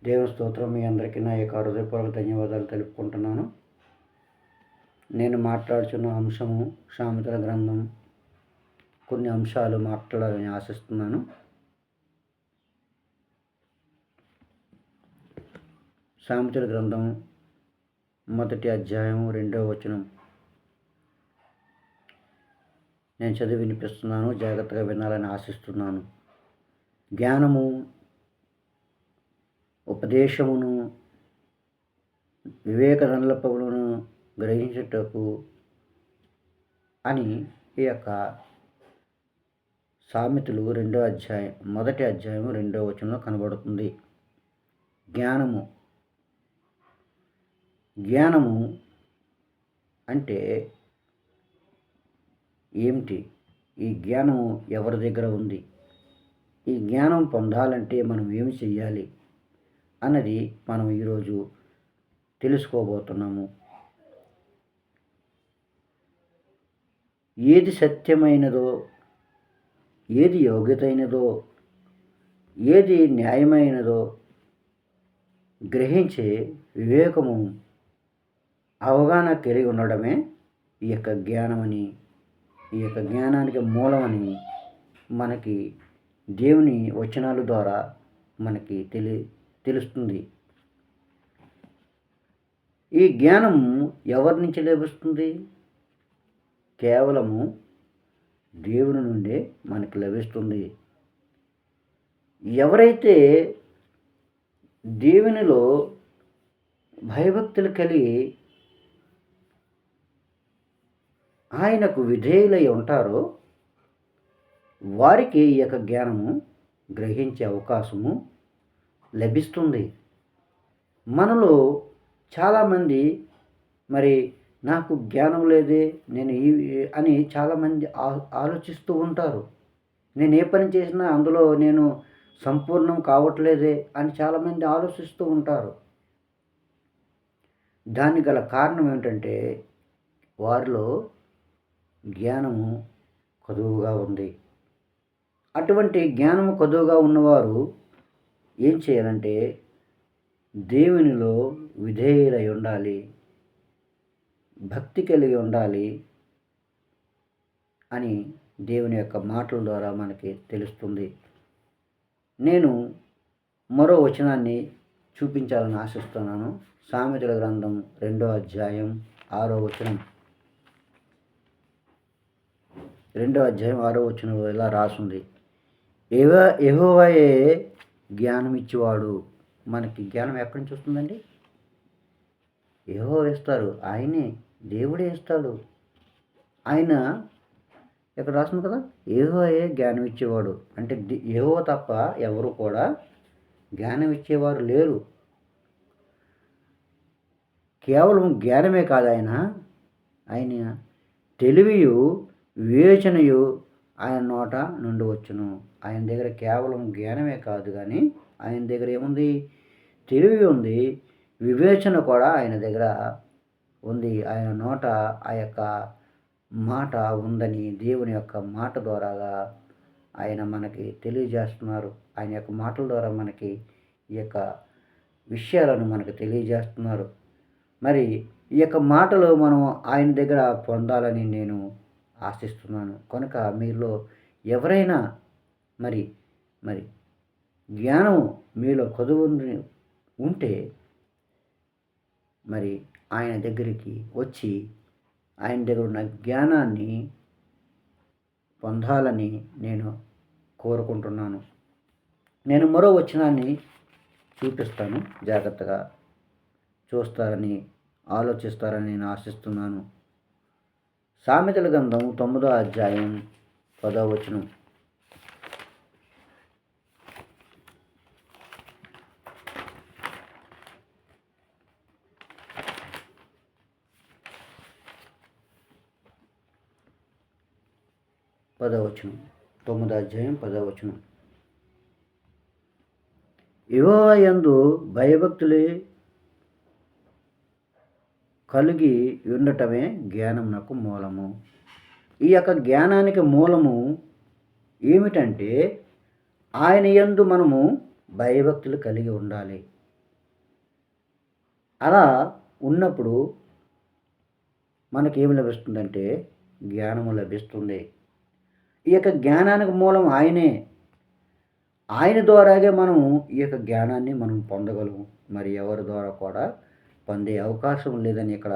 దేవుని స్తోత్రం. మీ అందరికీ నా యొక్క హృదయపూర్వక ధన్యవాదాలు తెలుపుకుంటున్నాను. నేను మాట్లాడుచున్న అంశము సామెతల గ్రంథం. కొన్ని అంశాలు మాట్లాడాలని ఆశిస్తున్నాను. సామెతల గ్రంథం 1వ అధ్యాయం 2వ వచనం నేను చదివి వినిపిస్తున్నాను. జాగ్రత్తగా వినాలని ఆశిస్తున్నాను. జ్ఞానము, ఉపదేశమును, వివేక దండపములను గ్రహించుటకు అని ఈ యొక్క సామెతలు 1వ అధ్యాయం 2వ వచనంలో కనబడుతుంది. జ్ఞానము అంటే ఏమిటి? ఈ జ్ఞానము ఎవరి దగ్గర ఉంది? ఈ జ్ఞానం పొందాలంటే మనం ఏమి చెయ్యాలి అన్నది మనం ఈరోజు తెలుసుకోబోతున్నాము. ఏది సత్యమైనదో, ఏది యోగ్యతైనదో, ఏది న్యాయమైనదో గ్రహించే వివేకము, అవగాహన కలిగి ఉండడమే ఈ యొక్క జ్ఞానమని, ఈ యొక్క జ్ఞానానికి మూలమని మనకి దేవుని వచనాల ద్వారా మనకి తెలుస్తుంది. ఈ జ్ఞానము ఎవరి నుంచి లభిస్తుంది? కేవలము దేవుని నుండే మనకి లభిస్తుంది. ఎవరైతే దేవునిలో భయభక్తులు కలిగి ఆయనకు విధేయులై ఉంటారో వారికి ఈ యొక్క జ్ఞానము గ్రహించే అవకాశము లభిస్తుంది. మనలో చాలామంది నాకు జ్ఞానం లేదే, నేను అని చాలామంది ఆలోచిస్తూ ఉంటారు. నేను ఏ పని చేసినా అందులో నేను సంపూర్ణం కావట్లేదే అని చాలామంది ఆలోచిస్తూ ఉంటారు. దానికి గల కారణం ఏంటంటే వారిలో జ్ఞానము కొదువుగా ఉంది. అటువంటి జ్ఞానము కొదువుగా ఉన్నవారు ఏం చేయాలంటే దేవునిలో విధేయులై ఉండాలి, భక్తి కలిగి ఉండాలి అని దేవుని యొక్క మాటల ద్వారా మనకి తెలుస్తుంది. నేను మరో వచనాన్ని చూపించాలని ఆశిస్తున్నాను. సామెతల గ్రంథం 2వ అధ్యాయం 6వ వచనం. 2వ అధ్యాయం 6వ వచనంలో ఇలా రాసుంది: యెహోవాయే జ్ఞానం ఇచ్చేవాడు. మనకి జ్ఞానం ఎక్కడి నుంచి వస్తుందండి? యెహోవా ఇస్తారు. ఆయనే, దేవుడే ఇస్తాడు. ఆయన ఇక్కడ రాస్తుంది కదా, యెహోవాయే జ్ఞానం ఇచ్చేవాడు. అంటే యెహోవా తప్ప ఎవరు కూడా జ్ఞానం ఇచ్చేవారు లేరు. కేవలం జ్ఞానమే కాదు, ఆయన తెలివియు వివేచనయు ఆయన నోట నుండి వచ్చును. ఆయన దగ్గర కేవలం జ్ఞానమే కాదు కానీ ఆయన దగ్గర ఏముంది? తెలివి ఉంది, వివేచన కూడా ఆయన దగ్గర ఉంది. ఆయన నోట ఆ యొక్క మాట ఉందని దేవుని యొక్క మాట ద్వారాగా ఆయన మనకి తెలియజేస్తున్నారు. ఆయన యొక్క మాటల ద్వారా మనకి ఈ యొక్క విషయాలను మనకు తెలియజేస్తున్నారు. మరి ఈ యొక్క మాటలు మనం ఆయన దగ్గర పొందాలని నేను ఆశిస్తున్నాను. కనుక మీలో ఎవరైనా మరి జ్ఞానం మీలో కొదువు ఉంటే మరి ఆయన దగ్గరికి వచ్చి ఆయన దగ్గర ఉన్న జ్ఞానాన్ని పొందాలని నేను కోరుకుంటున్నాను. నేను మరో వచనాన్ని చూపిస్తాను. జాగ్రత్తగా చూస్తారని, ఆలోచిస్తారని నేను ఆశిస్తున్నాను. సామెతల గ్రంథం 9వ అధ్యాయం 10వ వచనం. పదవచనం 9వ అధ్యాయం 10వ వచనం. యెహోవా యందు భయభక్తులు కలిగి ఉండటమే జ్ఞానమునకు మూలము. ఈ యొక్క జ్ఞానానికి మూలము ఏమిటంటే ఆయన యందు మనము భయభక్తులు కలిగి ఉండాలి. అలా ఉన్నప్పుడు మనకేమి లభిస్తుందంటే జ్ఞానము లభిస్తుంది. ఈ యొక్క జ్ఞానానికి మూలం ఆయనే. ఆయన ద్వారాగే మనం ఈ యొక్క జ్ఞానాన్ని మనం పొందగలము. మరి ఎవరి ద్వారా కూడా పొందే అవకాశం లేదని ఇక్కడ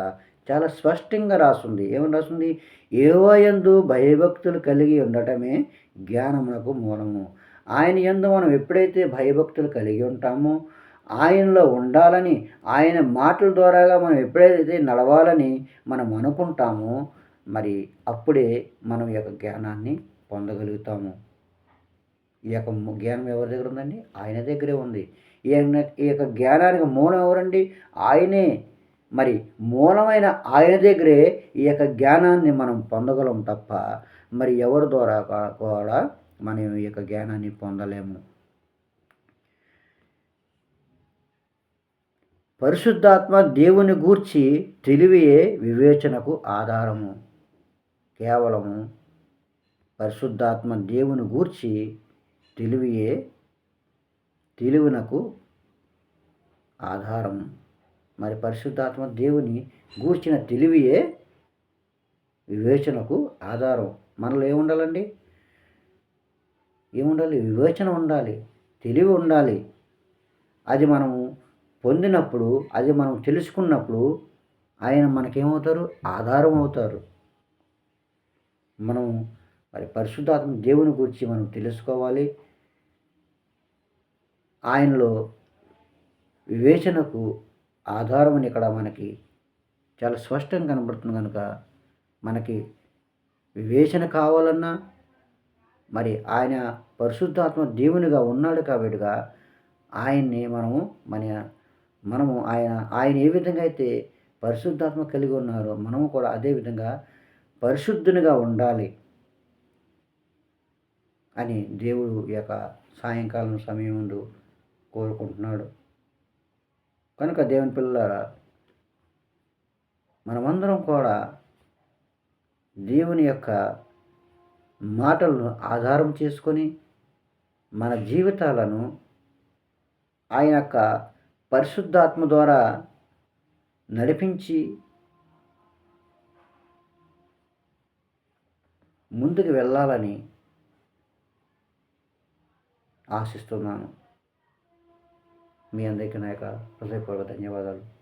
చాలా స్పష్టంగా రాసుంది. ఏమని రాసుంది? యెహోవా యందు భయభక్తులు కలిగి ఉండటమే జ్ఞానమునకు మూలము. ఆయన యందు మనం ఎప్పుడైతే భయభక్తులు కలిగి ఉంటామో, ఆయనలో ఉండాలని, ఆయన మాటల ద్వారాగా మనం ఎప్పుడైతే నడవాలని మనం అనుకుంటామో, మరి అప్పుడే మనం ఈ యొక్క జ్ఞానాన్ని పొందగలుగుతాము. ఈ యొక్క జ్ఞానం ఎవరి దగ్గర ఉందండి? ఆయన దగ్గరే ఉంది. ఈ యొక్క జ్ఞానానికి మూలం ఎవరండి? ఆయనే. మరి మూలమైన ఆయన దగ్గరే ఈ యొక్క జ్ఞానాన్ని మనం పొందగలం తప్ప మరి ఎవరి ద్వారా కూడా మనం ఈ యొక్క జ్ఞానాన్ని పొందలేము. పరిశుద్ధాత్మ దేవుని గూర్చి తెలివియే వివేచనకు ఆధారము. కేవలము పరిశుద్ధాత్మ దేవుని గూర్చి తెలివియే తెలివినకు ఆధారం. మరి పరిశుద్ధాత్మ దేవుని గూర్చిన తెలివియే వివేచనకు ఆధారం. మనలో ఏముండాలండి? ఏముండాలి? వివేచన ఉండాలి, తెలివి ఉండాలి. అది మనము పొందినప్పుడు, అది మనం తెలుసుకున్నప్పుడు ఆయన మనకేమవుతారు? ఆధారం అవుతారు. మనం మరి పరిశుద్ధాత్మ దేవుని గురించి మనం తెలుసుకోవాలి. ఆయనలో వివేచనకు ఆధారం అని ఇక్కడ మనకి చాలా స్పష్టంగా కనబడుతుంది. కనుక మనకి వివేచన కావాలన్నా మరి ఆయన పరిశుద్ధాత్మ దేవునిగా ఉన్నాడు కాబట్టిగా ఆయన్ని మనము ఆయన ఏ విధంగా అయితే పరిశుద్ధాత్మ కలిగి ఉన్నారో మనము కూడా అదే విధంగా పరిశుద్ధునిగా ఉండాలి అని దేవుడు ఈ యొక్క సాయంకాలం సమయం ముందు కోరుకుంటున్నాడు. కనుక దేవుని పిల్లలారా, మనమందరం కూడా దేవుని యొక్క మాటలను ఆధారం చేసుకొని మన జీవితాలను ఆయన యొక్క పరిశుద్ధాత్మ ద్వారా నడిపించి ముందుకు వెళ్ళాలని ఆశిస్తున్నాను. మీ అందరికీ నా యొక్క హృదయపూర్వక ధన్యవాదాలు.